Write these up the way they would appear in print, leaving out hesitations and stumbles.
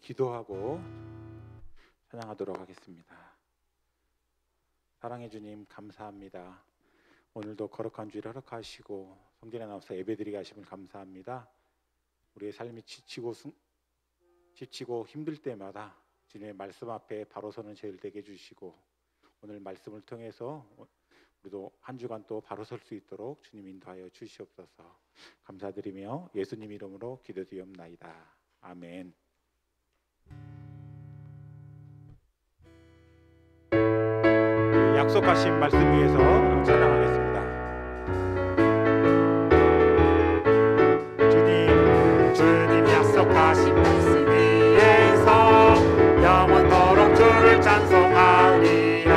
기도하고 찬양하도록 하겠습니다. 사랑해 주님 감사합니다. 오늘도 거룩한 주일 허락하시고 성전에 나와서 예배드리게 하심을 감사합니다. 우리의 삶이 지치고 힘들 때마다 주님의 말씀 앞에 바로 서는 저희를 되게 해주시고 오늘 말씀을 통해서 우리도 한 주간 또 바로 설 수 있도록 주님 인도하여 주시옵소서. 감사드리며 예수님 이름으로 기도드리옵나이다. 아멘. 약속하신 말씀 위에서 찬양하겠습니다. 주님 약속하신 말씀 위에서 영원토록 주를 찬송하리라.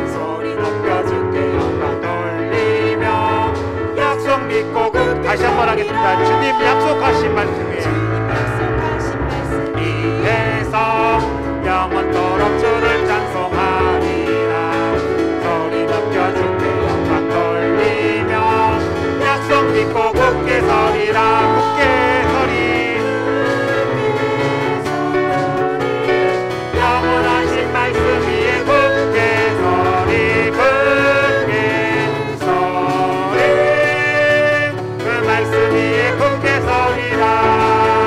소리 높여 주께 영광 돌리며 약속 믿고 다시 한번 하겠습니다. 주님 약속하신 말씀 위에서 영원토록 주를 찬송하리라. 소리 높여 주께 영광 돌리며 약속 믿고 굳게 서리라. 굳게 서리. 영원하신 말씀 위에 굳게 서리. 굳게 서리. 그 말씀 위에 굳게 서리라.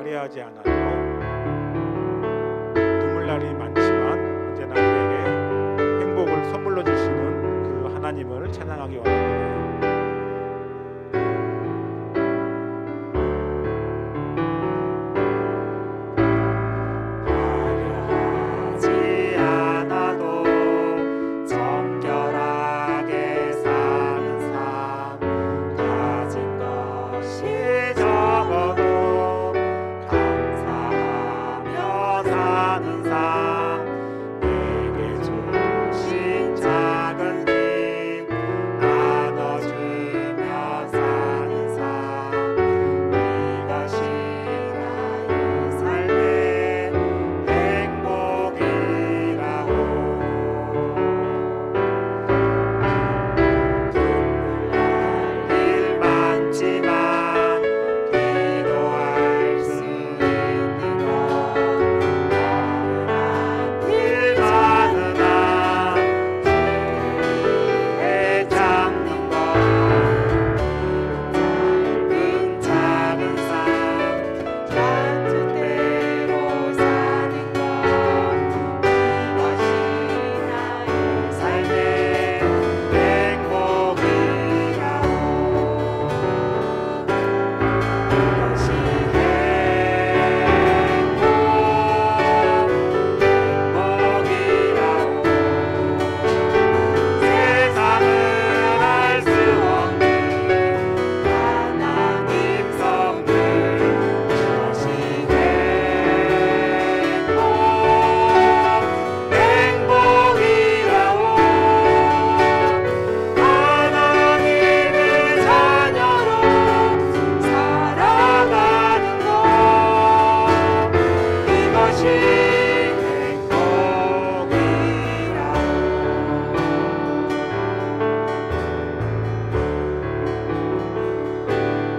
화려하지 않아도 눈물날이 많지만 언제나 우리에게 행복을 선물로 주시는 그 하나님을 찬양하기 원합니다.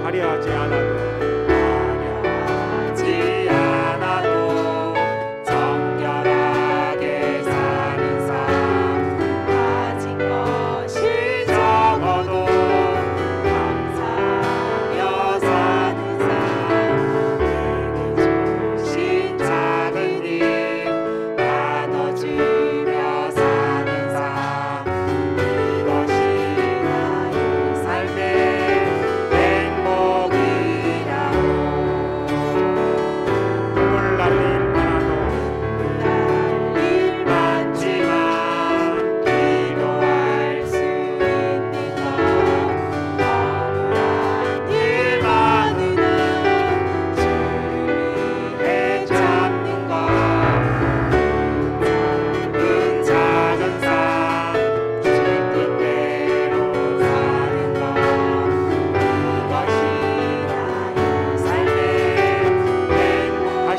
화려하지 않아도 정결하게 사는 삶 가진 것이 적어도 감사하며 사는 삶 내게 주신 작은 일 나눠주며 사는 삶 이것이 나의 삶의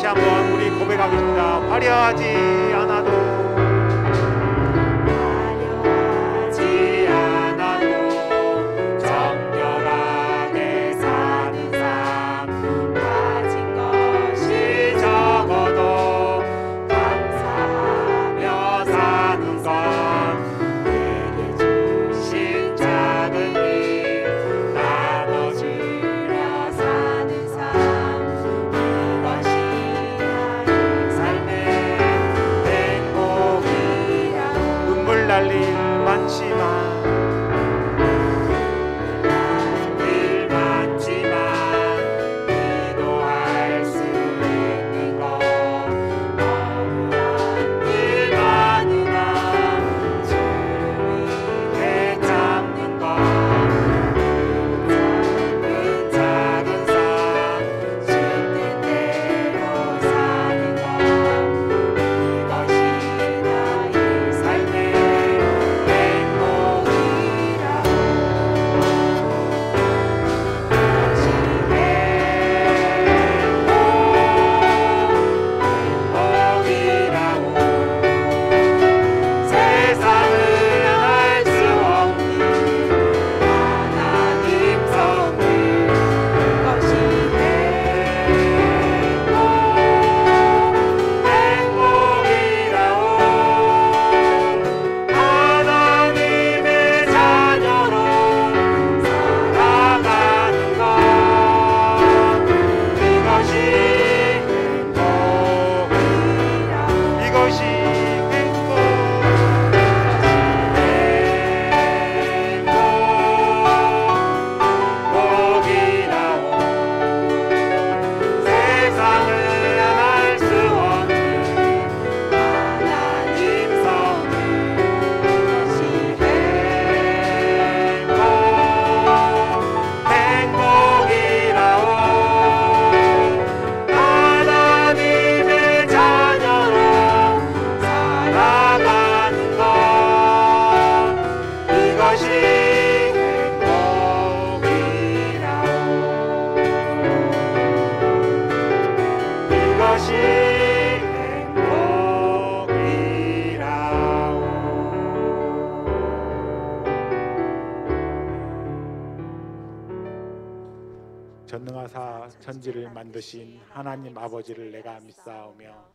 한번 우리 고백하겠습니다. 화려하지 않아도 정결하게 사는 삶 가진 것이 적어도 감사하며 사는 것 내게 주신 작은 일 나눠주며 사는 삶 이것이 삶의 전능하사 천지를 만드신 하나님 아버지를 내가 믿사오며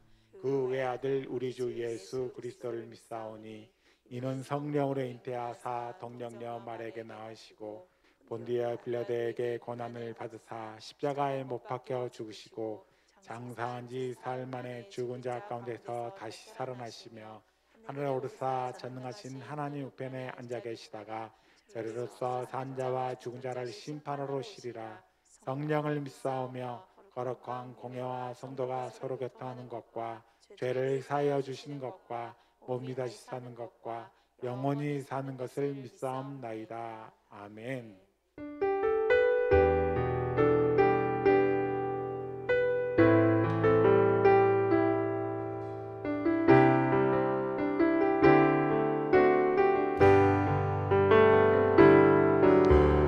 그 외아들 우리 주 예수 그리스도를 믿사오니 이는 성령으로 잉태하사 동령녀 말에게 나으시고 본디어 빌라도에게 고난을 받으사 십자가에 못 박혀 죽으시고 장사한 지 사흘 만에 죽은 자 가운데서 다시 살아나시며 하늘에 오르사 전능하신 하나님 우편에 앉아 계시다가 저리로서 산 자와 죽은 자를 심판하러 오시리라. 성령을 믿사오며 거룩한 공예와 성도가 서로 교통하는 것과 죄를 사하여 주시는 것과 몸이 다시 사는 것과 영원히 사는 것을 믿사옵나이다. 아멘.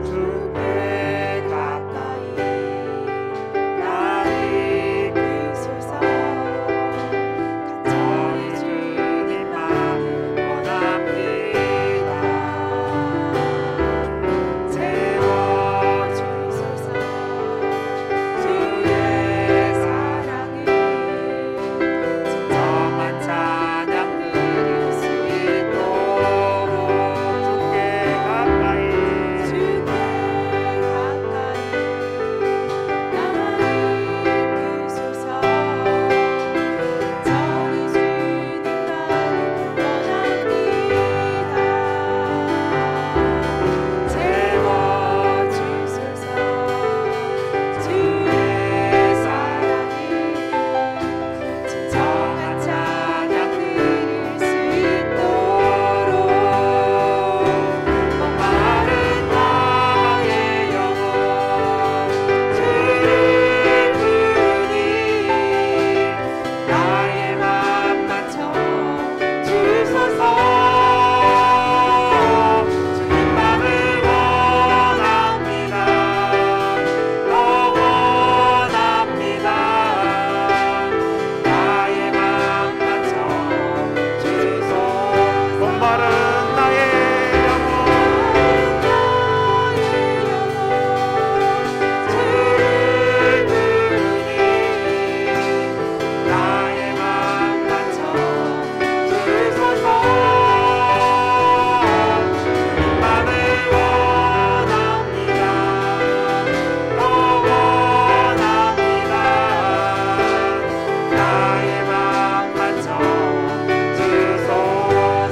주께 가까이 나를 이끄소서. 간절히 주님만을 원합니다. 채워주소서. 주의 사랑을 진정한 찬양 드릴 수 있도록 주께 가까이 나를 이끄소서. 간절히 주님만을 원합니다. 채워주소서. 주의 사랑을 진정한 찬양 드릴 수 있도록 목마른 나의 영혼 주를 부르니 나의 맘 맞춰 주소서. 주님만을 원합니다. 더 원합니다. 나의 맘 맞춰 주소서. 목마른 나의 영혼 주를 부르니 나의 맘 맞춰 주소서. 주님만을 원합니다. 더 원합니다. 나의 맘 맞춰 주소서.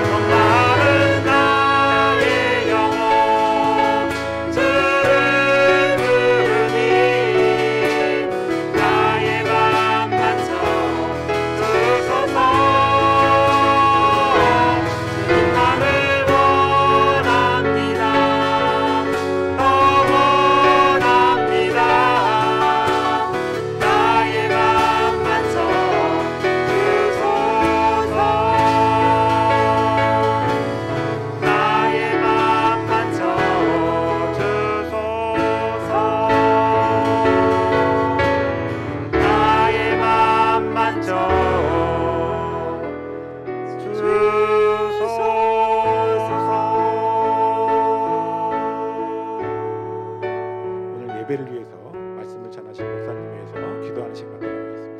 목마른 나의 영혼 주를 부르니 나의 맘 맞춰 주소서. 주님만을 원합니다. 더 원합니다. 나의 맘 맞춰 주소서. 나의 맘 맞춰 주소서. 나의 맘 맞춰 주소서. 오늘 예배를 위해서 말씀을 전하신 목사님 위해서 기도하는 시간 갖도록 하겠습니다.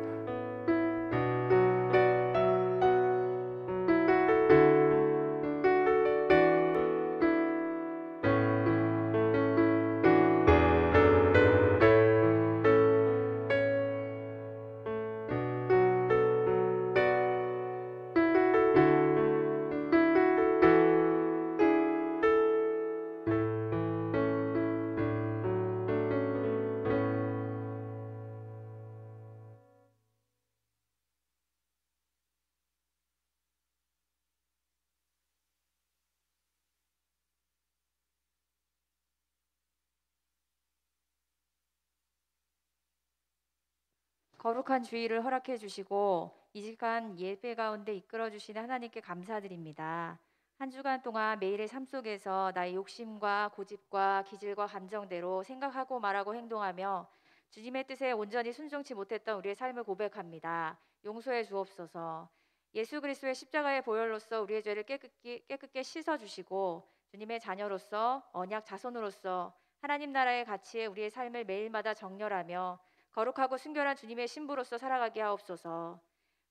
거룩한 주일을 허락해 주시고 이 시간 예배 가운데 이끌어 주시는 하나님께 감사드립니다. 한 주간 동안 매일의 삶 속에서 나의 욕심과 고집과 기질과 감정대로 생각하고 말하고 행동하며 주님의 뜻에 온전히 순종치 못했던 우리의 삶을 고백합니다. 용서해 주옵소서. 예수 그리스도의 십자가의 보혈로서 우리의 죄를 깨끗게 씻어 주시고 주님의 자녀로서 언약 자손으로서 하나님 나라의 가치에 우리의 삶을 매일마다 정렬하며 거룩하고 순결한 주님의 신부로서 살아가게 하옵소서.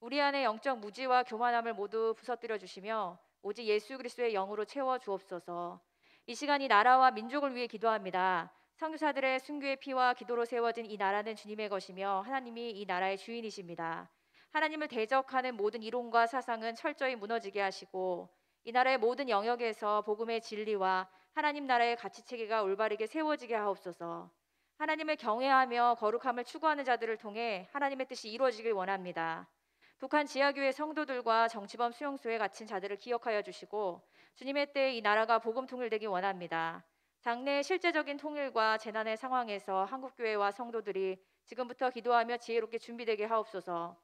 우리 안에 영적 무지와 교만함을 모두 부서뜨려 주시며 오직 예수 그리스도의 영으로 채워 주옵소서. 이 시간 이 나라와 민족을 위해 기도합니다. 선교사들의 순교의 피와 기도로 세워진 이 나라는 주님의 것이며 하나님이 이 나라의 주인이십니다. 하나님을 대적하는 모든 이론과 사상은 철저히 무너지게 하시고 이 나라의 모든 영역에서 복음의 진리와 하나님 나라의 가치 체계가 올바르게 세워지게 하옵소서. 하나님을 경외하며 거룩함을 추구하는 자들을 통해 하나님의 뜻이 이루어지길 원합니다. 북한 지하교회 성도들과 정치범 수용소에 갇힌 자들을 기억하여 주시고 주님의 때에 이 나라가 복음 통일되기 원합니다. 장래의 실제적인 통일과 재난의 상황에서 한국교회와 성도들이 지금부터 기도하며 지혜롭게 준비되게 하옵소서.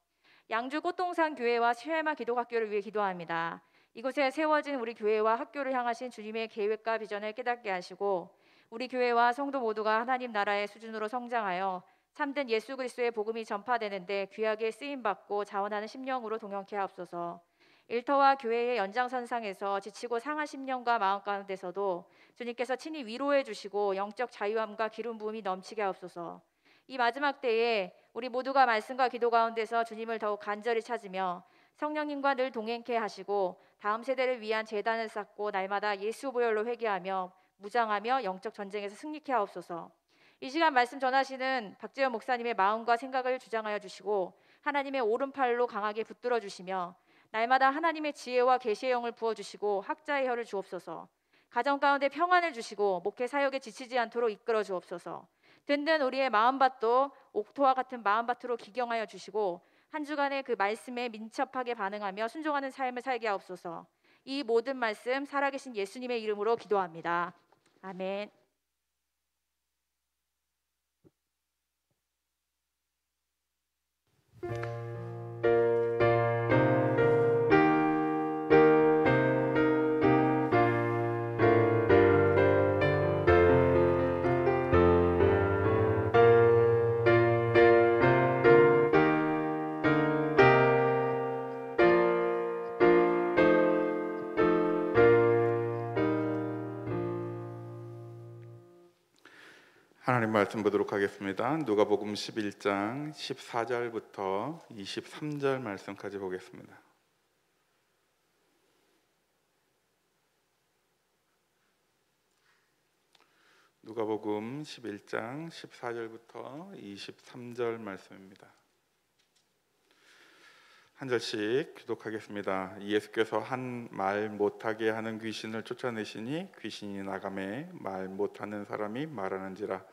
양주 꽃동산 교회와 쉐마 기독학교를 위해 기도합니다. 이곳에 세워진 우리 교회와 학교를 향하신 주님의 계획과 비전을 깨닫게 하시고 우리 교회와 성도 모두가 하나님 나라의 수준으로 성장하여 참된 예수 그리스도의 복음이 전파되는데 귀하게 쓰임받고 자원하는 심령으로 동역해 하옵소서. 일터와 교회의 연장선상에서 지치고 상한 심령과 마음 가운데서도 주님께서 친히 위로해 주시고 영적 자유함과 기름 부음이 넘치게 하옵소서. 이 마지막 때에 우리 모두가 말씀과 기도 가운데서 주님을 더욱 간절히 찾으며 성령님과 늘 동행케 하시고 다음 세대를 위한 재단을 쌓고 날마다 예수 보혈로 회개하며 무장하며 영적 전쟁에서 승리케 하옵소서. 이 시간 말씀 전하시는 박재현 목사님의 마음과 생각을 주장하여 주시고 하나님의 오른팔로 강하게 붙들어 주시며 날마다 하나님의 지혜와 계시의 영을 부어 주시고 학자의 혀를 주옵소서. 가정 가운데 평안을 주시고 목회 사역에 지치지 않도록 이끌어 주옵소서. 든든 우리의 마음밭도 옥토와 같은 마음밭으로 기경하여 주시고 한 주간의 그 말씀에 민첩하게 반응하며 순종하는 삶을 살게 하옵소서. 이 모든 말씀 살아계신 예수님의 이름으로 기도합니다. 아멘. 하나님 말씀 보도록 하겠습니다. 누가복음 11장 14절부터 23절 말씀까지 보겠습니다. 누가복음 11장 14절부터 23절 말씀입니다. 한 절씩 교독하겠습니다. 예수께서 한 말 못하게 하는 귀신을 쫓아내시니 귀신이 나가매 말 못하는 사람이 말하는지라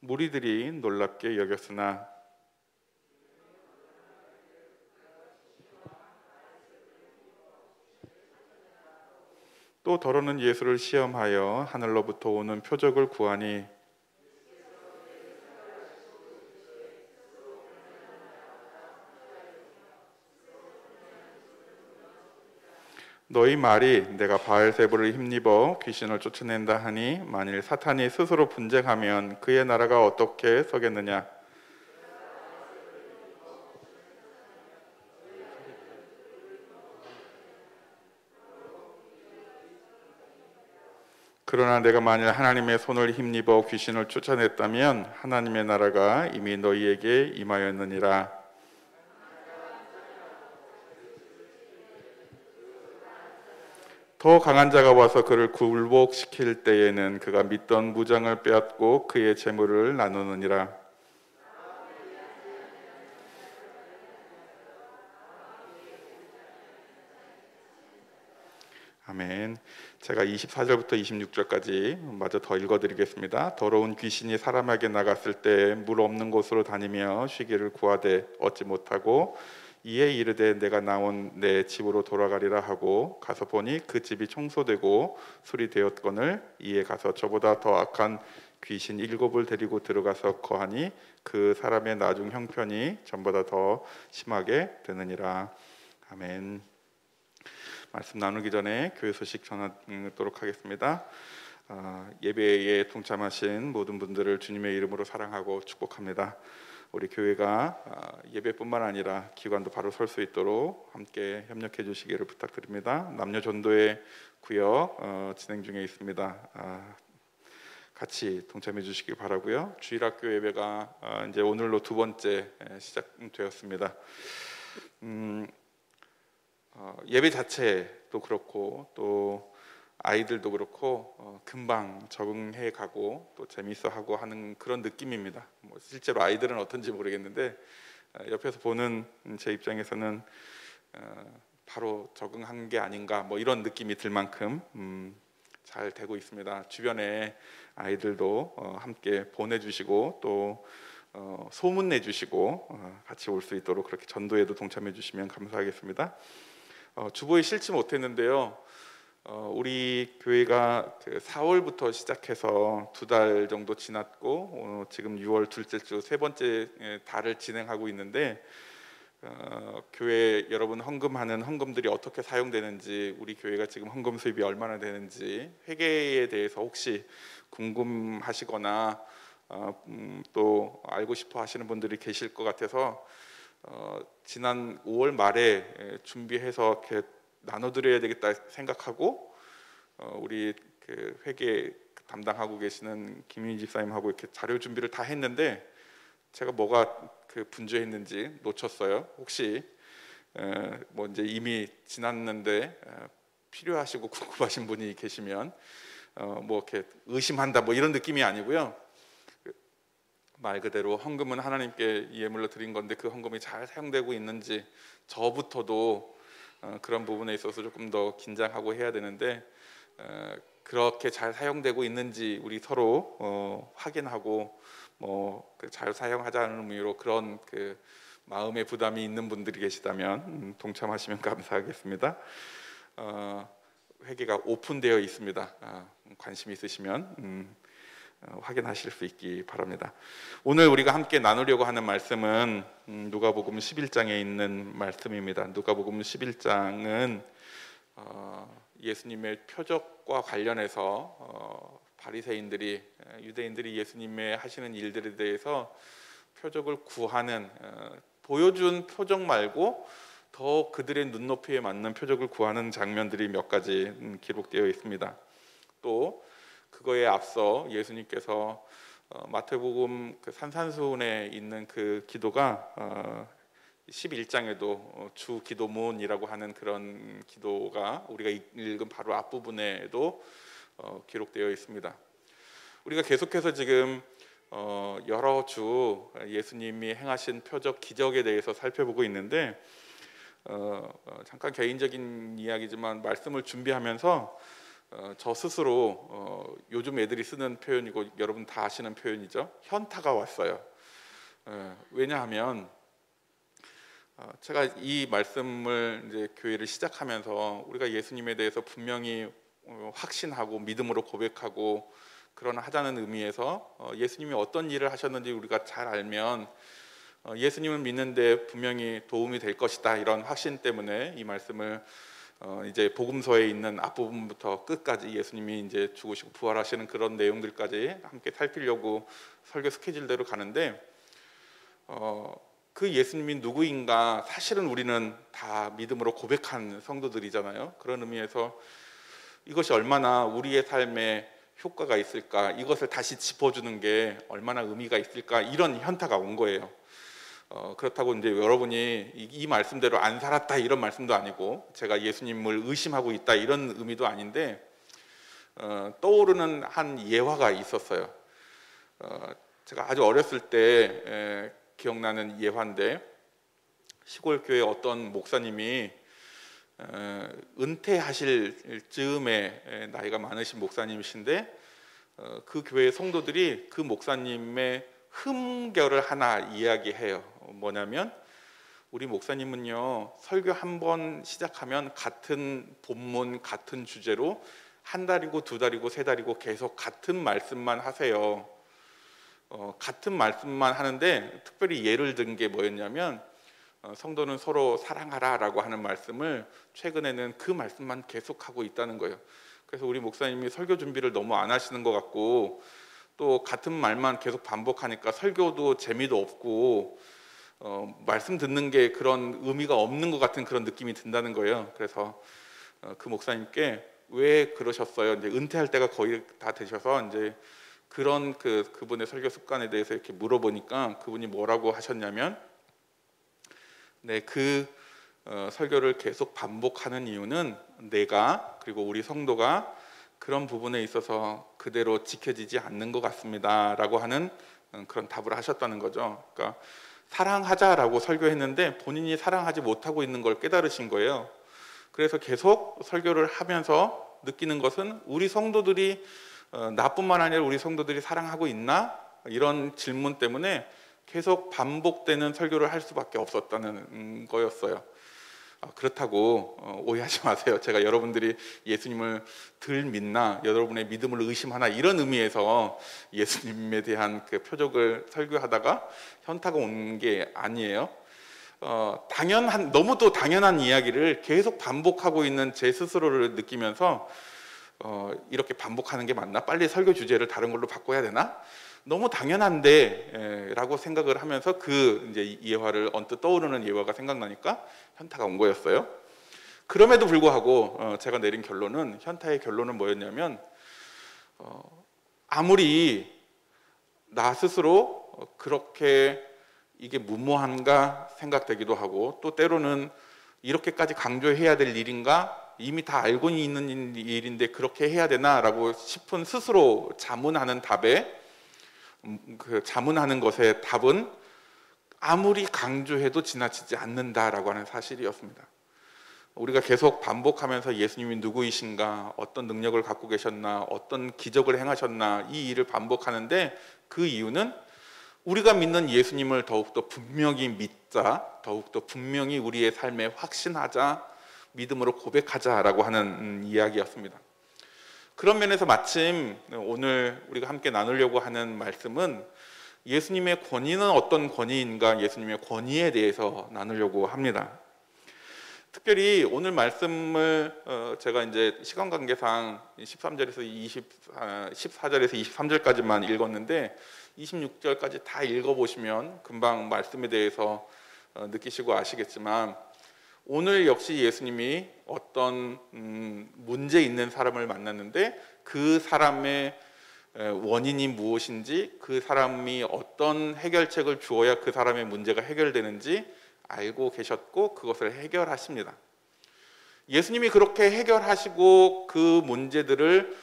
무리들이 놀랍게 여겼으나 또 더러는 예수를 시험하여 하늘로부터 오는 표적을 구하니 너희 말이 내가 바알세불을 힘입어 귀신을 쫓아낸다 하니 만일 사탄이 스스로 분쟁하면 그의 나라가 어떻게 서겠느냐. 그러나 내가 만일 하나님의 손을 힘입어 귀신을 쫓아냈다면 하나님의 나라가 이미 너희에게 임하였느니라. 더 강한 자가 와서 그를 굴복시킬 때에는 그가 믿던 무장을 빼앗고 그의 재물을 나누느니라. 아멘. 제가 24절부터 26절까지 마저 더 읽어드리겠습니다. 더러운 귀신이 사람에게 나갔을 때 물 없는 곳으로 다니며 쉬기를 구하되 얻지 못하고 이에 이르되 내가 나온 내 집으로 돌아가리라 하고 가서 보니 그 집이 청소되고 수리되었거늘 이에 가서 저보다 더 악한 귀신 7을 데리고 들어가서 거하니 그 사람의 나중 형편이 전보다 더 심하게 되느니라. 아멘. 말씀 나누기 전에 교회 소식 전하도록 하겠습니다. 예배에 동참하신 모든 분들을 주님의 이름으로 사랑하고 축복합니다. 우리 교회가 예배뿐만 아니라 기관도 바로 설 수 있도록 함께 협력해 주시기를 부탁드립니다. 남녀 전도회 구역 진행 중에 있습니다. 같이 동참해 주시길 바라고요. 주일학교 예배가 이제 오늘로 두 번째 시작되었습니다. 예배 자체도 그렇고 또 아이들도 그렇고 금방 적응해 가고 또 재미있어 하고 하는 그런 느낌입니다. 뭐 실제로 아이들은 어떤지 모르겠는데 옆에서 보는 제 입장에서는 바로 적응한 게 아닌가 뭐 이런 느낌이 들 만큼 잘 되고 있습니다. 주변에 아이들도 함께 보내주시고 또 소문 내주시고 같이 올 수 있도록 그렇게 전도에도 동참해 주시면 감사하겠습니다. 주보에 실지 못했는데요. 우리 교회가 4월부터 시작해서 2달 정도 지났고 지금 6월 둘째 주 세 번째 달을 진행하고 있는데 교회 여러분 헌금하는 헌금들이 어떻게 사용되는지, 우리 교회가 지금 헌금 수입이 얼마나 되는지 회계에 대해서 혹시 궁금하시거나 또 알고 싶어 하시는 분들이 계실 것 같아서 지난 5월 말에 준비해서 이렇게 나눠드려야 되겠다 생각하고 우리 그 회계 담당하고 계시는 김윤희 집사님하고 이렇게 자료 준비를 다 했는데 제가 뭐가 그 분주했는지 놓쳤어요. 혹시 뭐 이제 이미 지났는데 필요하시고 궁금하신 분이 계시면 뭐 이렇게 의심한다 뭐 이런 느낌이 아니고요. 말 그대로 헌금은 하나님께 예물로 드린 건데 그 헌금이 잘 사용되고 있는지 저부터도 그런 부분에 있어서 조금 더 긴장하고 해야 되는데 그렇게 잘 사용되고 있는지 우리 서로 확인하고 뭐 잘 사용하자는 의미로 그런 그 마음의 부담이 있는 분들이 계시다면 동참하시면 감사하겠습니다. 회계가 오픈되어 있습니다. 관심 있으시면 확인하실 수 있기 바랍니다. 오늘 우리가 함께 나누려고 하는 말씀은 누가복음 11장에 있는 말씀입니다. 누가복음 11장은 예수님의 표적과 관련해서 바리새인들이 유대인들이 예수님의 하시는 일들에 대해서 표적을 구하는 보여준 표적 말고 더 그들의 눈높이에 맞는 표적을 구하는 장면들이 몇 가지 기록되어 있습니다. 또 그거에 앞서 예수님께서 마태복음 그 산산수훈에 있는 그 기도가 11장에도 주 기도문이라고 하는 그런 기도가 우리가 읽은 바로 앞부분에도 기록되어 있습니다. 우리가 계속해서 지금 여러 주 예수님이 행하신 표적 기적에 대해서 살펴보고 있는데 잠깐 개인적인 이야기지만 말씀을 준비하면서 저 스스로 요즘 애들이 쓰는 표현이고 여러분 다 아시는 표현이죠. 현타가 왔어요. 왜냐하면 제가 이 말씀을 이제 교회를 시작하면서 우리가 예수님에 대해서 분명히 확신하고 믿음으로 고백하고 그러나 하자는 의미에서 예수님이 어떤 일을 하셨는지 우리가 잘 알면 예수님을 믿는데 분명히 도움이 될 것이다 이런 확신 때문에 이 말씀을 이제 복음서에 있는 앞부분부터 끝까지 예수님이 이제 죽으시고 부활하시는 그런 내용들까지 함께 살피려고 설교 스케줄대로 가는데 그 예수님이 누구인가 사실은 우리는 다 믿음으로 고백한 성도들이잖아요. 그런 의미에서 이것이 얼마나 우리의 삶에 효과가 있을까, 이것을 다시 짚어주는 게 얼마나 의미가 있을까 이런 현타가 온 거예요. 그렇다고 이제 여러분이 이 말씀대로 안 살았다 이런 말씀도 아니고 제가 예수님을 의심하고 있다 이런 의미도 아닌데 떠오르는 한 예화가 있었어요. 제가 아주 어렸을 때 기억나는 예화인데 시골 교회 어떤 목사님이 은퇴하실 즈음에 나이가 많으신 목사님이신데 그 교회 성도들이 그 목사님의 흠결을 하나 이야기해요. 뭐냐면 우리 목사님은요 설교 한 번 시작하면 같은 본문 같은 주제로 한 달이고 두 달이고 세 달이고 계속 같은 말씀만 하세요. 같은 말씀만 하는데 특별히 예를 든 게 뭐였냐면 성도는 서로 사랑하라라고 하는 말씀을 최근에는 그 말씀만 계속하고 있다는 거예요. 그래서 우리 목사님이 설교 준비를 너무 안 하시는 것 같고 또 같은 말만 계속 반복하니까 설교도 재미도 없고 말씀 듣는 게 그런 의미가 없는 것 같은 그런 느낌이 든다는 거예요. 그래서 그 목사님께 왜 그러셨어요? 이제 은퇴할 때가 거의 다 되셔서 이제 그런 그분의 설교 습관에 대해서 이렇게 물어보니까 그분이 뭐라고 하셨냐면, 네, 설교를 계속 반복하는 이유는 내가 그리고 우리 성도가 그런 부분에 있어서 그대로 지켜지지 않는 것 같습니다라고 하는 그런 답을 하셨다는 거죠. 그러니까 사랑하자라고 설교했는데 본인이 사랑하지 못하고 있는 걸 깨달으신 거예요. 그래서 계속 설교를 하면서 느끼는 것은 우리 성도들이 나뿐만 아니라 우리 성도들이 사랑하고 있나? 이런 질문 때문에 계속 반복되는 설교를 할 수밖에 없었다는 거였어요. 그렇다고 오해하지 마세요. 제가 여러분들이 예수님을 덜 믿나, 여러분의 믿음을 의심하나, 이런 의미에서 예수님에 대한 그 표적을 설교하다가 현타가 온 게 아니에요. 너무도 당연한 이야기를 계속 반복하고 있는 제 스스로를 느끼면서 이렇게 반복하는 게 맞나? 빨리 설교 주제를 다른 걸로 바꿔야 되나? 너무 당연한데 라고 생각을 하면서 이제 예화를 언뜻 떠오르는 예화가 생각나니까 현타가 온 거였어요. 그럼에도 불구하고 제가 내린 결론은, 현타의 결론은 뭐였냐면, 아무리 나 스스로 그렇게 이게 무모한가 생각되기도 하고, 또 때로는 이렇게까지 강조해야 될 일인가, 이미 다 알고 있는 일인데 그렇게 해야 되나라고 싶은 스스로 자문하는 자문하는 것의 답은 아무리 강조해도 지나치지 않는다라고 하는 사실이었습니다. 우리가 계속 반복하면서 예수님이 누구이신가, 어떤 능력을 갖고 계셨나, 어떤 기적을 행하셨나, 이 일을 반복하는데 그 이유는 우리가 믿는 예수님을 더욱더 분명히 믿자, 더욱더 분명히 우리의 삶에 확신하자, 믿음으로 고백하자라고 하는 이야기였습니다. 그런 면에서 마침 오늘 우리가 함께 나누려고 하는 말씀은 예수님의 권위는 어떤 권위인가, 예수님의 권위에 대해서 나누려고 합니다. 특별히 오늘 말씀을 제가 이제 시간 관계상 14절에서 23절까지만 읽었는데 26절까지 다 읽어보시면 금방 말씀에 대해서 느끼시고 아시겠지만, 오늘 역시 예수님이 어떤 문제 있는 사람을 만났는데 그 사람의 원인이 무엇인지, 그 사람이 어떤 해결책을 주어야 그 사람의 문제가 해결되는지 알고 계셨고 그것을 해결하십니다. 예수님이 그렇게 해결하시고 그 문제들을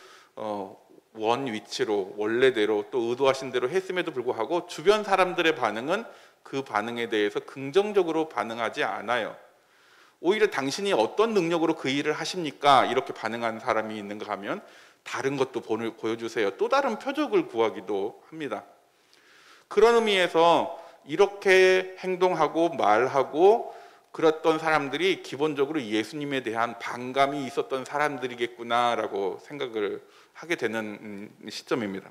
원 위치로 원래대로 또 의도하신 대로 했음에도 불구하고 주변 사람들의 반응은 그 반응에 대해서 긍정적으로 반응하지 않아요. 오히려 당신이 어떤 능력으로 그 일을 하십니까? 이렇게 반응하는 사람이 있는가 하면 다른 것도 보여주세요. 또 다른 표적을 구하기도 합니다. 그런 의미에서 이렇게 행동하고 말하고 그랬던 사람들이 기본적으로 예수님에 대한 반감이 있었던 사람들이겠구나라고 생각을 하게 되는 시점입니다.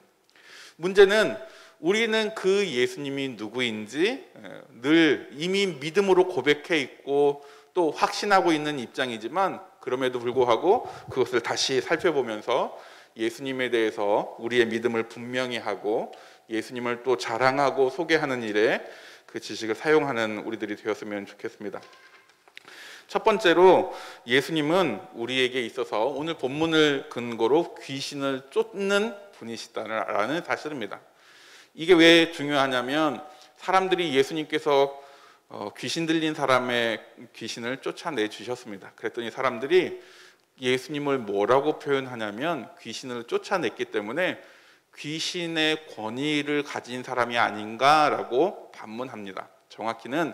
문제는 우리는 그 예수님이 누구인지 늘 이미 믿음으로 고백해 있고 또 확신하고 있는 입장이지만, 그럼에도 불구하고 그것을 다시 살펴보면서 예수님에 대해서 우리의 믿음을 분명히 하고 예수님을 또 자랑하고 소개하는 일에 그 지식을 사용하는 우리들이 되었으면 좋겠습니다. 첫 번째로, 예수님은 우리에게 있어서 오늘 본문을 근거로 귀신을 쫓는 분이시다라는 사실입니다. 이게 왜 중요하냐면, 사람들이 예수님께서 귀신 들린 사람의 귀신을 쫓아내 주셨습니다. 그랬더니 사람들이 예수님을 뭐라고 표현하냐면 귀신을 쫓아냈기 때문에 귀신의 권위를 가진 사람이 아닌가라고 반문합니다. 정확히는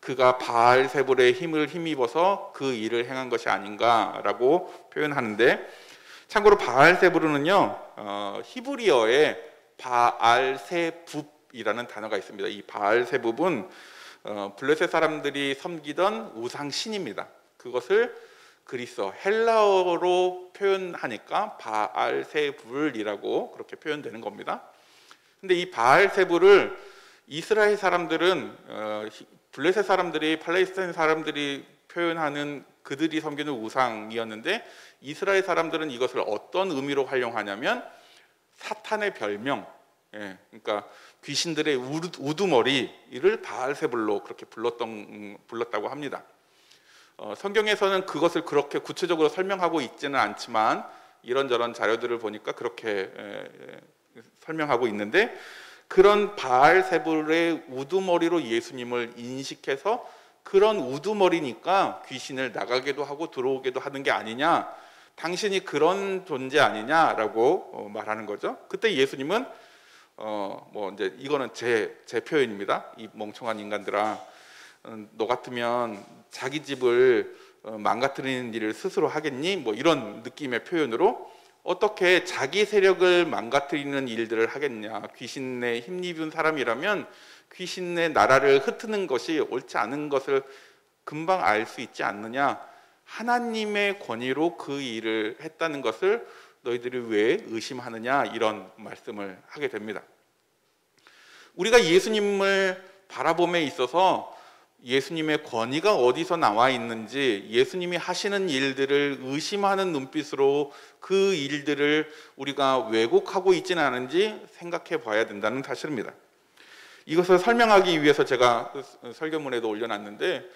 그가 바알세불의 힘을 힘입어서 그 일을 행한 것이 아닌가라고 표현하는데, 참고로 바알세불은요 히브리어에 바알세붑이라는 단어가 있습니다. 이 바알세붑은 블레셋 사람들이 섬기던 우상 신입니다. 그것을 그리스어 헬라어로 표현하니까 바알세불이라고 그렇게 표현되는 겁니다. 근데 이 바알세불을 이스라엘 사람들은 블레셋 사람들이, 팔레스타인 사람들이 표현하는 그들이 섬기는 우상이었는데, 이스라엘 사람들은 이것을 어떤 의미로 활용하냐면 사탄의 별명, 그러니까 귀신들의 우두머리를 바알세불로 그렇게 불렀다고 합니다. 성경에서는 그것을 그렇게 구체적으로 설명하고 있지는 않지만 이런저런 자료들을 보니까 그렇게 설명하고 있는데, 그런 바알세불의 우두머리로 예수님을 인식해서 그런 우두머리니까 귀신을 나가게도 하고 들어오게도 하는 게 아니냐, 당신이 그런 존재 아니냐라고 말하는 거죠. 그때 예수님은 뭐 이제 이거는 제 표현입니다. 이 멍청한 인간들아, 너 같으면 자기 집을 망가뜨리는 일을 스스로 하겠니? 뭐 이런 느낌의 표현으로 어떻게 자기 세력을 망가뜨리는 일들을 하겠냐. 귀신에 힘입은 사람이라면 귀신의 나라를 흩트는 것이 옳지 않은 것을 금방 알 수 있지 않느냐. 하나님의 권위로 그 일을 했다는 것을 너희들이 왜 의심하느냐, 이런 말씀을 하게 됩니다. 우리가 예수님을 바라봄에 있어서 예수님의 권위가 어디서 나와 있는지, 예수님이 하시는 일들을 의심하는 눈빛으로 그 일들을 우리가 왜곡하고 있지는 않은지 생각해 봐야 된다는 사실입니다. 이것을 설명하기 위해서 제가 설교문에도 올려놨는데,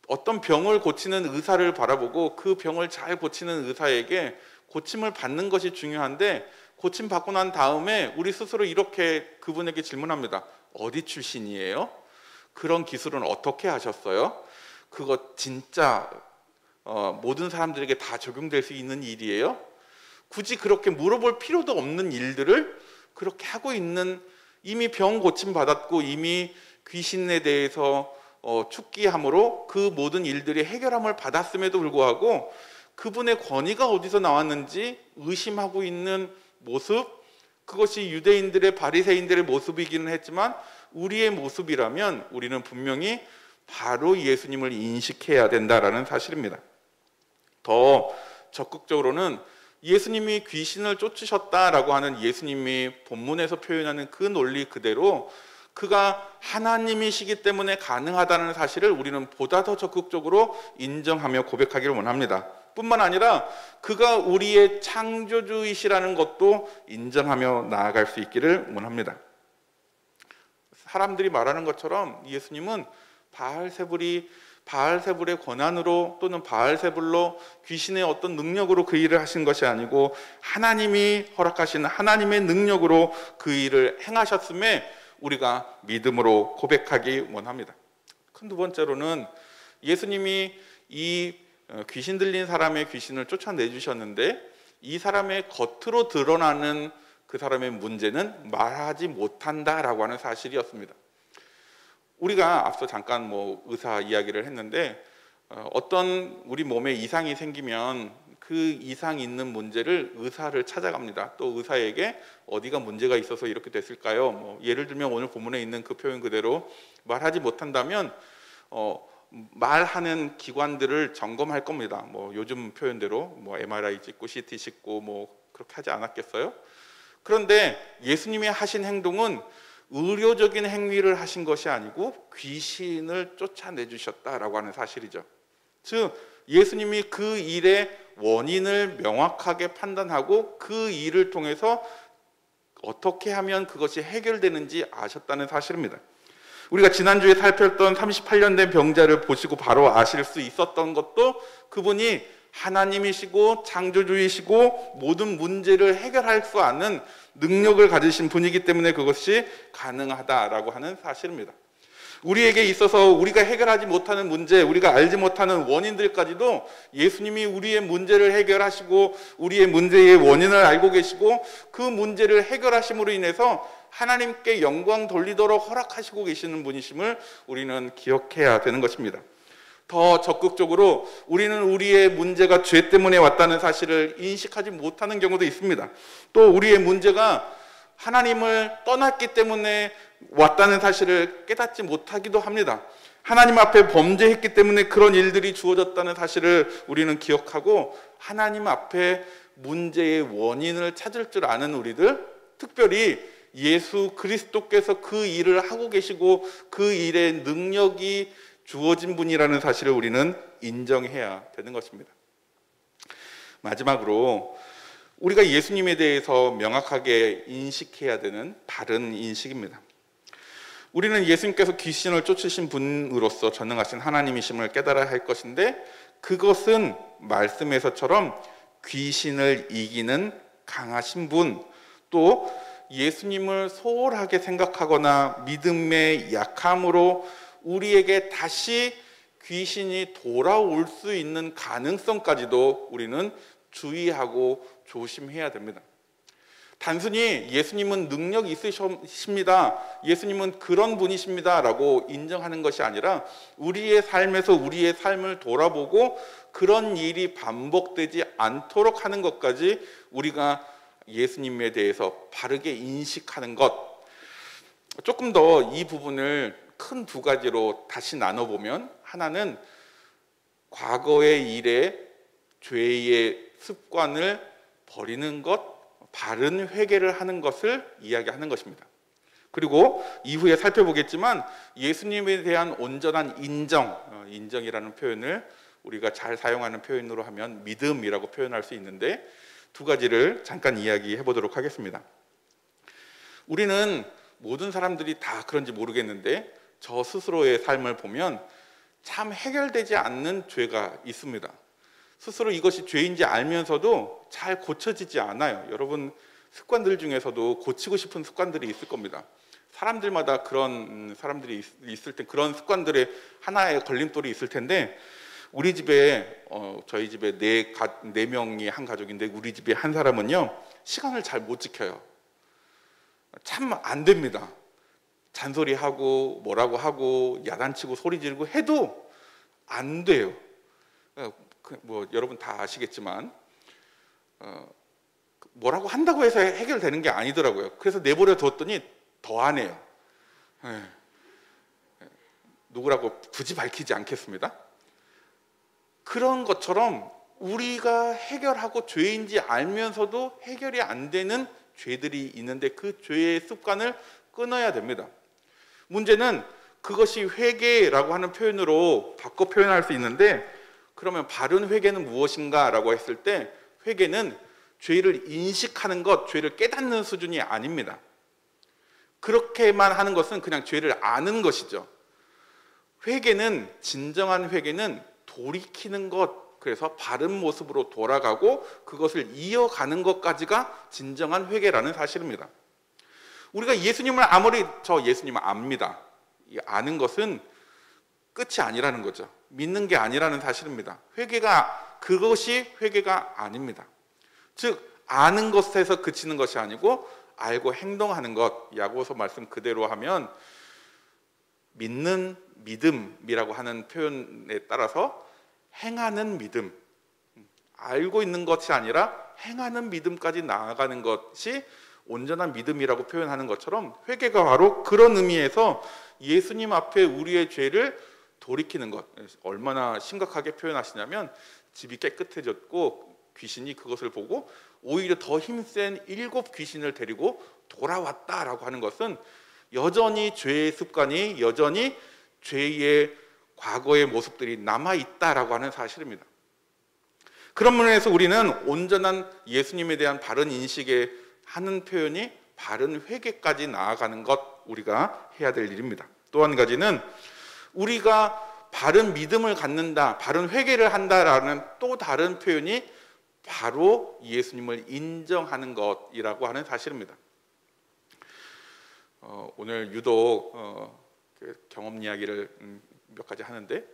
어떤 병을 고치는 의사를 바라보고 그 병을 잘 고치는 의사에게 고침을 받는 것이 중요한데, 고침 받고 난 다음에 우리 스스로 이렇게 그분에게 질문합니다. 어디 출신이에요? 그런 기술은 어떻게 하셨어요? 그거 진짜 모든 사람들에게 다 적용될 수 있는 일이에요? 굳이 그렇게 물어볼 필요도 없는 일들을 그렇게 하고 있는, 이미 병 고침 받았고 이미 귀신에 대해서 축기함으로 그 모든 일들이 해결함을 받았음에도 불구하고 그분의 권위가 어디서 나왔는지 의심하고 있는 모습, 그것이 유대인들의 바리새인들의 모습이기는 했지만 우리의 모습이라면 우리는 분명히 바로 예수님을 인식해야 된다라는 사실입니다. 더 적극적으로는 예수님이 귀신을 쫓으셨다라고 하는 예수님이 본문에서 표현하는 그 논리 그대로 그가 하나님이시기 때문에 가능하다는 사실을 우리는 보다 더 적극적으로 인정하며 고백하기를 원합니다. 뿐만 아니라 그가 우리의 창조주이시라는 것도 인정하며 나아갈 수 있기를 원합니다. 사람들이 말하는 것처럼 예수님은 바알세불의 권한으로 또는 바알세불로 귀신의 어떤 능력으로 그 일을 하신 것이 아니고 하나님이 허락하신 하나님의 능력으로 그 일을 행하셨음에 우리가 믿음으로 고백하기 원합니다. 큰 두 번째로는 예수님이 이 귀신 들린 사람의 귀신을 쫓아내주셨는데 이 사람의 겉으로 드러나는 그 사람의 문제는 말하지 못한다라고 하는 사실이었습니다. 우리가 앞서 잠깐 의사 이야기를 했는데 어떤 우리 몸에 이상이 생기면 그 이상 있는 문제를 의사를 찾아갑니다. 또 의사에게 어디가 문제가 있어서 이렇게 됐을까요? 예를 들면 오늘 본문에 있는 그 표현 그대로 말하지 못한다면 말하는 기관들을 점검할 겁니다. 요즘 표현대로 MRI 찍고 CT 찍고 그렇게 하지 않았겠어요? 그런데 예수님이 하신 행동은 의료적인 행위를 하신 것이 아니고 귀신을 쫓아내주셨다라고 하는 사실이죠. 즉 예수님이 그 일의 원인을 명확하게 판단하고 그 일을 통해서 어떻게 하면 그것이 해결되는지 아셨다는 사실입니다. 우리가 지난주에 살폈던 38년 된 병자를 보시고 바로 아실 수 있었던 것도 그분이 하나님이시고 창조주이시고 모든 문제를 해결할 수 있는 능력을 가지신 분이기 때문에 그것이 가능하다라고 하는 사실입니다. 우리에게 있어서 우리가 해결하지 못하는 문제, 우리가 알지 못하는 원인들까지도 예수님이 우리의 문제를 해결하시고 우리의 문제의 원인을 알고 계시고 그 문제를 해결하심으로 인해서 하나님께 영광 돌리도록 허락하시고 계시는 분이심을 우리는 기억해야 되는 것입니다. 더 적극적으로 우리는 우리의 문제가 죄 때문에 왔다는 사실을 인식하지 못하는 경우도 있습니다. 또 우리의 문제가 하나님을 떠났기 때문에 왔다는 사실을 깨닫지 못하기도 합니다. 하나님 앞에 범죄했기 때문에 그런 일들이 주어졌다는 사실을 우리는 기억하고 하나님 앞에 문제의 원인을 찾을 줄 아는 우리들, 특별히 예수 그리스도께서 그 일을 하고 계시고 그 일의 능력이 주어진 분이라는 사실을 우리는 인정해야 되는 것입니다. 마지막으로 우리가 예수님에 대해서 명확하게 인식해야 되는 바른 인식입니다. 우리는 예수님께서 귀신을 쫓으신 분으로서 전능하신 하나님이심을 깨달아야 할 것인데, 그것은 말씀에서처럼 귀신을 이기는 강하신 분, 또 예수님을 소홀하게 생각하거나 믿음의 약함으로 우리에게 다시 귀신이 돌아올 수 있는 가능성까지도 우리는 주의하고 조심해야 됩니다. 단순히 예수님은 능력이 있으십니다, 예수님은 그런 분이십니다 라고 인정하는 것이 아니라 우리의 삶에서 우리의 삶을 돌아보고 그런 일이 반복되지 않도록 하는 것까지 우리가 예수님에 대해서 바르게 인식하는 것, 조금 더 이 부분을 큰 두 가지로 다시 나눠보면, 하나는 과거의 일에 죄의 습관을 버리는 것, 바른 회개를 하는 것을 이야기하는 것입니다. 그리고 이후에 살펴보겠지만 예수님에 대한 온전한 인정이라는 표현을 우리가 잘 사용하는 표현으로 하면 믿음이라고 표현할 수 있는데, 두 가지를 잠깐 이야기해 보도록 하겠습니다. 우리는 모든 사람들이 다 그런지 모르겠는데 저 스스로의 삶을 보면 참 해결되지 않는 죄가 있습니다. 스스로 이것이 죄인지 알면서도 잘 고쳐지지 않아요. 여러분 습관들 중에서도 고치고 싶은 습관들이 있을 겁니다. 사람들마다 그런 사람들이 있을 때 그런 습관들의 하나의 걸림돌이 있을 텐데, 우리 집에 저희 집에 네 명이 한 가족인데 우리 집에 한 사람은요 시간을 잘 못 지켜요. 참 안 됩니다. 잔소리하고 뭐라고 하고 야단치고 소리 지르고 해도 안 돼요. 뭐 여러분 다 아시겠지만 뭐라고 한다고 해서 해결되는 게 아니더라고요. 그래서 내버려 뒀더니 더 안 해요. 누구라고 굳이 밝히지 않겠습니다. 그런 것처럼 우리가 해결하고 죄인지 알면서도 해결이 안 되는 죄들이 있는데 그 죄의 습관을 끊어야 됩니다. 문제는 그것이 회개라고 하는 표현으로 바꿔 표현할 수 있는데, 그러면 바른 회개는 무엇인가 라고 했을 때 회개는 죄를 인식하는 것, 죄를 깨닫는 수준이 아닙니다. 그렇게만 하는 것은 그냥 죄를 아는 것이죠. 회개는, 진정한 회개는 돌이키는 것, 그래서 바른 모습으로 돌아가고 그것을 이어가는 것까지가 진정한 회개라는 사실입니다. 우리가 예수님을 아무리 저 예수님을 압니다, 아는 것은 끝이 아니라는 거죠. 믿는 게 아니라는 사실입니다. 그것이 회개가 아닙니다. 즉 아는 것에서 그치는 것이 아니고 알고 행동하는 것, 야고보서 말씀 그대로 하면 믿는 믿음이라고 하는 표현에 따라서 행하는 믿음, 알고 있는 것이 아니라 행하는 믿음까지 나아가는 것이 온전한 믿음이라고 표현하는 것처럼 회개가 바로 그런 의미에서 예수님 앞에 우리의 죄를 돌이키는 것. 얼마나 심각하게 표현하시냐면 집이 깨끗해졌고 귀신이 그것을 보고 오히려 더 힘센 7 귀신을 데리고 돌아왔다라고 하는 것은 여전히 죄의 습관이, 여전히 죄의 과거의 모습들이 남아있다라고 하는 사실입니다. 그런 면에서 우리는 온전한 예수님에 대한 바른 인식에 하는 표현이 바른 회개까지 나아가는 것, 우리가 해야 될 일입니다. 또 한 가지는 우리가 바른 믿음을 갖는다, 바른 회개를 한다라는 또 다른 표현이 바로 예수님을 인정하는 것이라고 하는 사실입니다. 오늘 유독 경험 이야기를 몇 가지 하는데,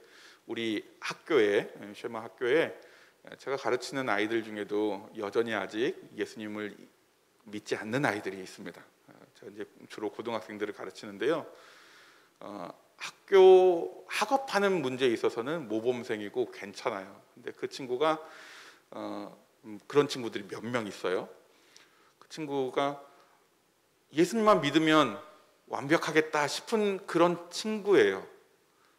우리 학교에, 쉐마 학교에 제가 가르치는 아이들 중에도 여전히 아직 예수님을 믿지 않는 아이들이 있습니다. 제가 이제 주로 고등학생들을 가르치는데요. 학업하는 문제에 있어서는 모범생이고 괜찮아요. 근데 그 친구가 그런 친구들이 몇 명 있어요. 그 친구가 예수님만 믿으면 완벽하겠다 싶은 그런 친구예요.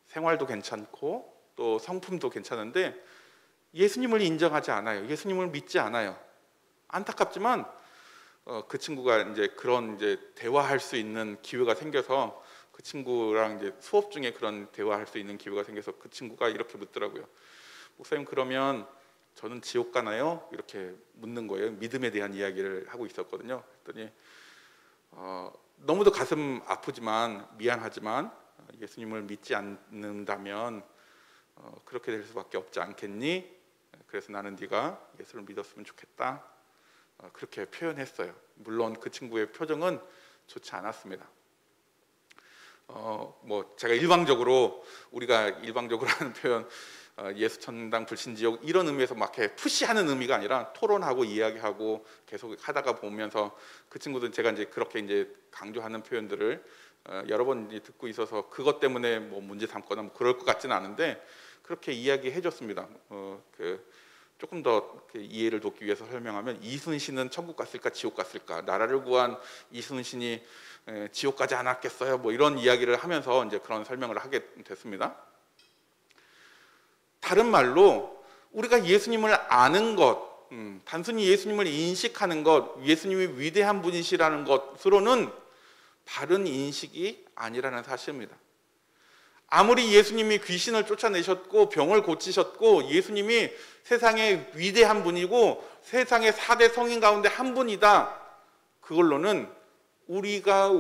생활도 괜찮고 또 성품도 괜찮은데 예수님을 인정하지 않아요. 예수님을 믿지 않아요. 안타깝지만 그 친구가 이제 그런 대화할 수 있는 기회가 생겨서, 그 친구랑 이제 수업 중에 그런 대화할 수 있는 기회가 생겨서 그 친구가 이렇게 묻더라고요. 목사님, 그러면 저는 지옥 가나요? 이렇게 묻는 거예요. 믿음에 대한 이야기를 하고 있었거든요. 그랬더니 너무도 가슴 아프지만 미안하지만 예수님을 믿지 않는다면 그렇게 될 수밖에 없지 않겠니? 그래서 나는 네가 예수를 믿었으면 좋겠다. 그렇게 표현했어요. 물론 그 친구의 표정은 좋지 않았습니다. 뭐 제가 우리가 일방적으로 하는 표현 예수 천당 불신 지옥 이런 의미에서 막 이렇게 푸시하는 의미가 아니라 토론하고 이야기하고 계속 하다가 보면서 그 친구들 제가 이제 그렇게 이제 강조하는 표현들을 여러 번 듣고 있어서 그것 때문에 뭐 문제 삼거나 뭐 그럴 것 같지는 않은데 그렇게 이야기해 줬습니다. 조금 더 이해를 돕기 위해서 설명하면 이순신은 천국 갔을까 지옥 갔을까, 나라를 구한 이순신이 지옥 가지 않았겠어요? 뭐 이런 이야기를 하면서 이제 그런 설명을 하게 됐습니다. 다른 말로 우리가 예수님을 아는 것, 단순히 예수님을 인식하는 것, 예수님이 위대한 분이시라는 것으로는 바른 인식이 아니라는 사실입니다. 아무리 예수님이 귀신을 쫓아내셨고 병을 고치셨고 예수님이 세상의 위대한 분이고 세상의 4대 성인 가운데 한 분이다, 그걸로는 우리가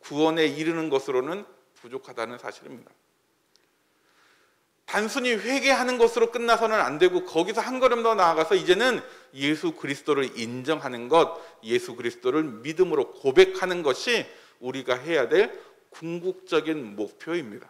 구원에 이르는 것으로는 부족하다는 사실입니다. 단순히 회개하는 것으로 끝나서는 안 되고 거기서 한 걸음 더 나아가서 이제는 예수 그리스도를 인정하는 것, 예수 그리스도를 믿음으로 고백하는 것이 우리가 해야 될 궁극적인 목표입니다.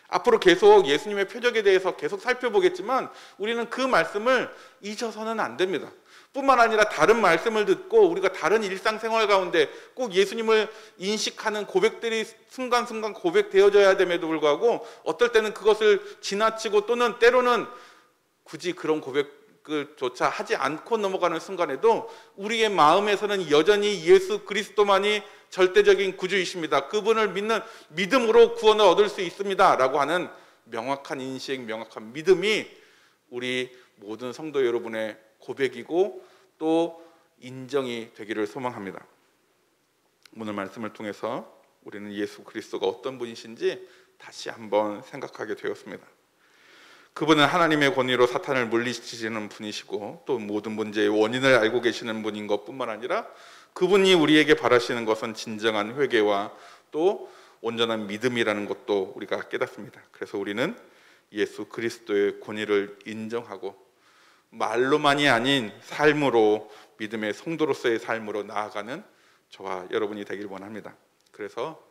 앞으로 계속 예수님의 표적에 대해서 계속 살펴보겠지만 우리는 그 말씀을 잊어서는 안 됩니다. 뿐만 아니라 다른 말씀을 듣고 우리가 다른 일상생활 가운데 꼭 예수님을 인식하는 고백들이 순간순간 고백되어져야 됨에도 불구하고 어떨 때는 그것을 지나치고 또는 때로는 굳이 그런 고백조차 하지 않고 넘어가는 순간에도 우리의 마음에서는 여전히 예수 그리스도만이 절대적인 구주이십니다, 그분을 믿는 믿음으로 구원을 얻을 수 있습니다 라고 하는 명확한 인식, 명확한 믿음이 우리 모든 성도 여러분의 고백이고 또 인정이 되기를 소망합니다. 오늘 말씀을 통해서 우리는 예수 그리스도가 어떤 분이신지 다시 한번 생각하게 되었습니다. 그분은 하나님의 권위로 사탄을 물리치시는 분이시고 또 모든 문제의 원인을 알고 계시는 분인 것뿐만 아니라 그분이 우리에게 바라시는 것은 진정한 회개와 또 온전한 믿음이라는 것도 우리가 깨닫습니다. 그래서 우리는 예수 그리스도의 권위를 인정하고 말로만이 아닌 삶으로, 믿음의 성도로서의 삶으로 나아가는 저와 여러분이 되길 원합니다. 그래서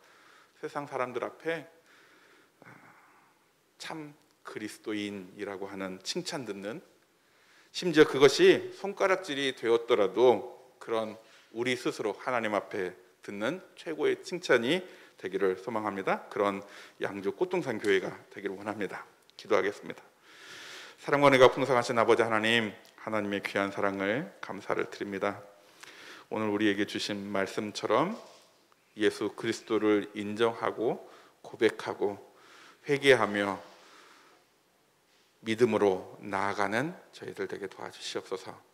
세상 사람들 앞에 참 그리스도인이라고 하는 칭찬 듣는, 심지어 그것이 손가락질이 되었더라도 그런 우리 스스로 하나님 앞에 듣는 최고의 칭찬이 되기를 소망합니다. 그런 양주 꽃동산 교회가 되기를 원합니다. 기도하겠습니다. 사랑과 은혜가 풍성하신 아버지 하나님, 하나님의 귀한 사랑을 감사를 드립니다. 오늘 우리에게 주신 말씀처럼 예수 그리스도를 인정하고 고백하고 회개하며 믿음으로 나아가는 저희들 되게 도와주시옵소서.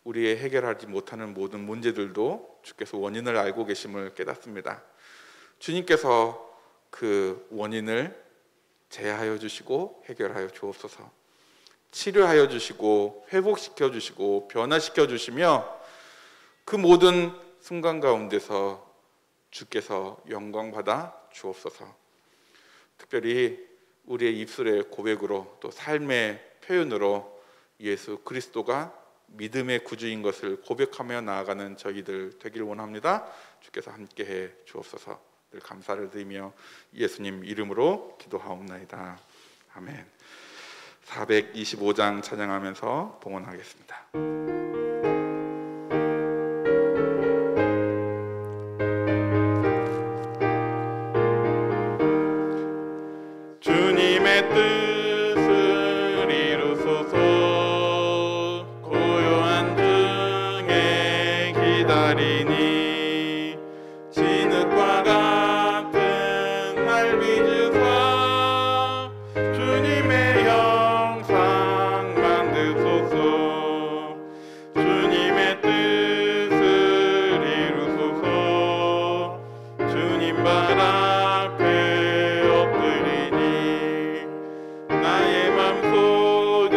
우리의 해결하지 못하는 모든 문제들도 주께서 원인을 알고 계심을 깨닫습니다. 주님께서 그 원인을 제하여 주시고 해결하여 주옵소서. 치료하여 주시고 회복시켜 주시고 변화시켜 주시며 그 모든 순간 가운데서 주께서 영광 받아 주옵소서. 특별히 우리의 입술의 고백으로 또 삶의 표현으로 예수 그리스도가 믿음의 구주인 것을 고백하며 나아가는 저희들 되기를 원합니다. 주께서 함께해 주옵소서. 늘 감사를 드리며 예수님 이름으로 기도하옵나이다. 아멘. 425장 찬양하면서 봉헌하겠습니다. 주님의 뜻을 이루소서. 고요한 중에 기다리니 진흙과 같은 날 빚으사 주님의 형상 만드소서. 주님의 뜻을 이루소서. 주님 발 앞에 엎드리니 나의 맘속을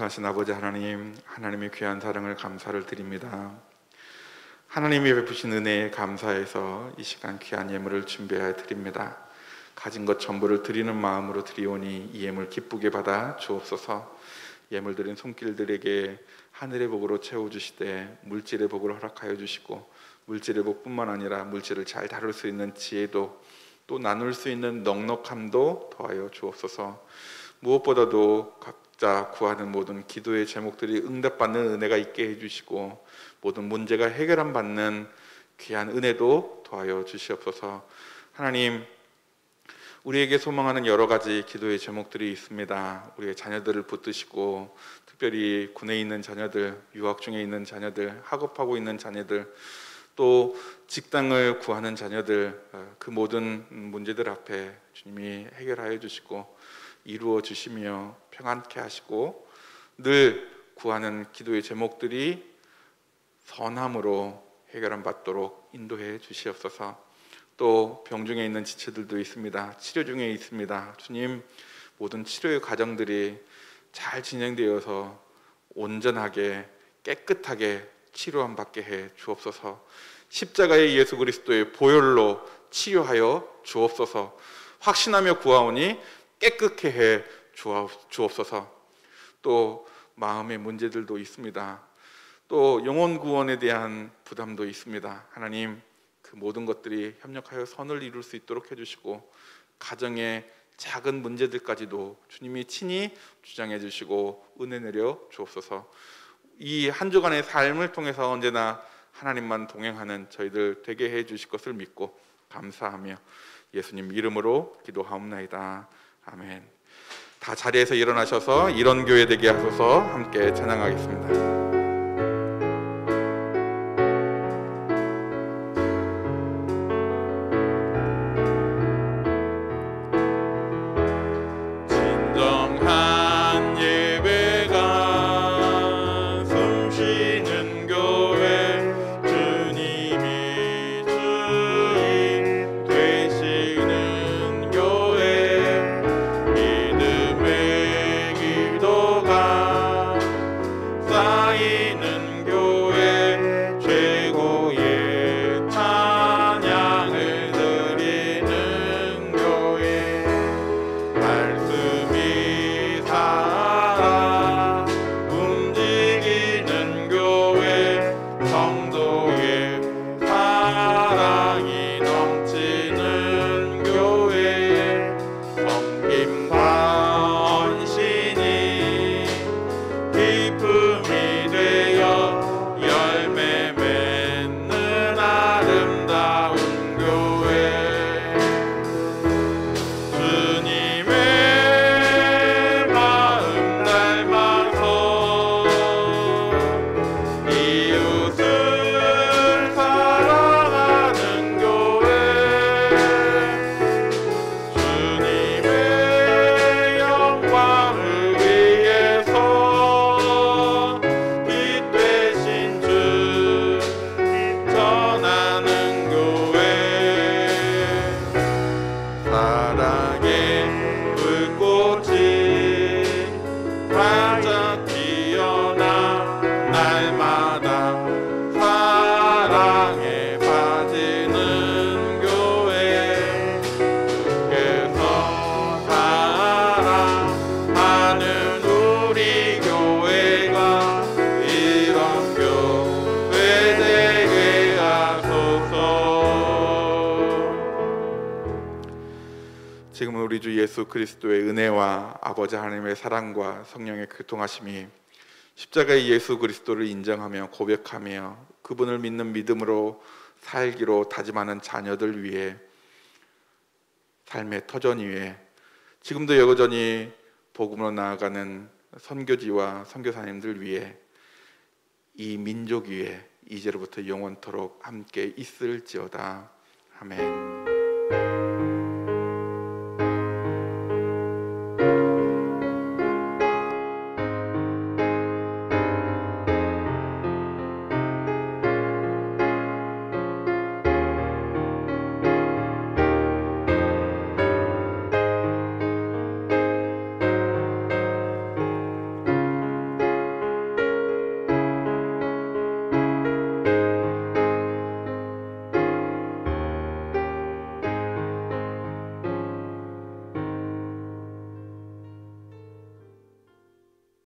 전능하신 아버지 하나님, 하나님의 귀한 사랑을 감사를 드립니다. 하나님이 베푸신 은혜에 감사해서 이 시간 귀한 예물을 준비하여 드립니다. 가진 것 전부를 드리는 마음으로 드리오니 이 예물 기쁘게 받아 주옵소서. 예물 드린 손길들에게 하늘의 복으로 채워주시되 물질의 복을 허락하여 주시고, 물질의 복뿐만 아니라 물질을 잘 다룰 수 있는 지혜도, 또 나눌 수 있는 넉넉함도 더하여 주옵소서. 무엇보다도 각자 구하는 모든 기도의 제목들이 응답받는 은혜가 있게 해주시고, 모든 문제가 해결함 받는 귀한 은혜도 더하여 주시옵소서. 하나님, 우리에게 소망하는 여러 가지 기도의 제목들이 있습니다. 우리의 자녀들을 붙드시고, 특별히 군에 있는 자녀들, 유학 중에 있는 자녀들, 학업하고 있는 자녀들, 또 직장을 구하는 자녀들, 그 모든 문제들 앞에 주님이 해결하여 주시고 이루어 주시며 평안케 하시고, 늘 구하는 기도의 제목들이 선함으로 해결함 받도록 인도해 주시옵소서. 또 병중에 있는 지체들도 있습니다. 치료 중에 있습니다. 주님, 모든 치료의 과정들이 잘 진행되어서 온전하게 깨끗하게 치료함 받게 해 주옵소서. 십자가의 예수 그리스도의 보혈로 치료하여 주옵소서. 확신하며 구하오니 깨끗게 해 주옵소서. 또 마음의 문제들도 있습니다. 또 영혼 구원에 대한 부담도 있습니다. 하나님, 그 모든 것들이 협력하여 선을 이룰 수 있도록 해주시고, 가정의 작은 문제들까지도 주님이 친히 주장해 주시고 은혜 내려 주옵소서. 이 한 주간의 삶을 통해서 언제나 하나님만 동행하는 저희들 되게 해 주실 것을 믿고 감사하며 예수님 이름으로 기도하옵나이다. 아멘. 다 자리에서 일어나셔서 이런 교회 되게 하소서. 함께 찬양하겠습니다. 지금은 우리 주 예수 그리스도의 은혜와 아버지 하나님의 사랑과 성령의 교통하심이, 십자가의 예수 그리스도를 인정하며 고백하며 그분을 믿는 믿음으로 살기로 다짐하는 자녀들 위해, 삶의 터전 위에, 지금도 여전히 복음으로 나아가는 선교지와 선교사님들 위해, 이 민족 위에 이제로부터 영원토록 함께 있을지어다. 아멘.